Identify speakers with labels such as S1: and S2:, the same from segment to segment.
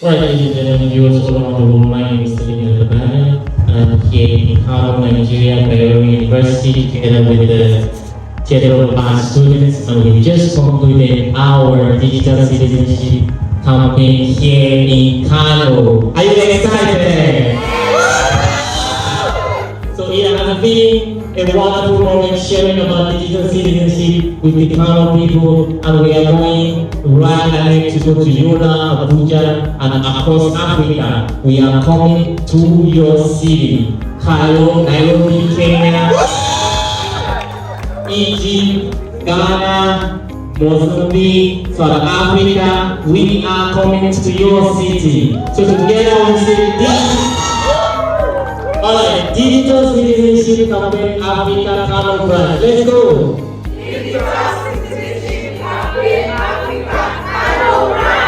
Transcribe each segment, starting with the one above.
S1: Right, ladies and gentlemen, viewers all around the world, my name is Salim Al-Kabana. I'm here in Kano, Nigeria, Bayero University, together with the Theatre Art students, and we just concluded our digital citizenship campaign here in Kano. Are you excited? So it has been a wonderful moment sharing about digital citizenship with the Kano people, and we are going right ahead to go to Yola, Abuja, and across Africa. We are coming to your city, Cairo, Nairobi, Kenya, Egypt, Ghana, Mozambique, South Africa. We are coming to your city. So together we say this. Alright, digital citizenship campaign Africa Kano branch. Let's go.
S2: Digital citizenship campaign Africa Kano branch.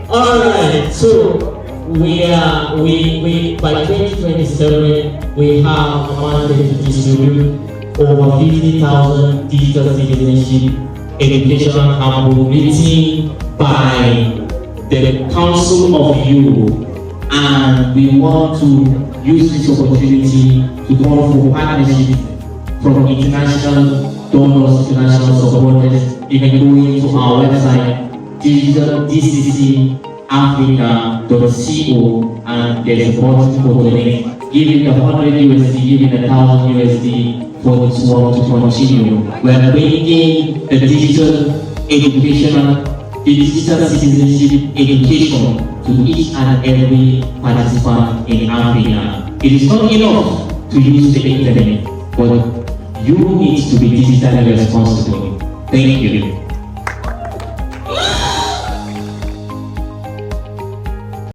S1: Alright, so we by 2027 we have mandated to distribute over 50,000 digital citizenship educational handbook written by the Council of Europe, and we want to use this opportunity to call for partnership from international donors, international supporters. You can go into our website digitaldccafrica.co, and there's a button for donate. Giving the 100 USD, giving the 1,000 USD for this work to continue. We are bringing the digital citizenship education to each and every participant in Africa. It is not enough to use the internet, but you need to be digitally responsible. Thank you.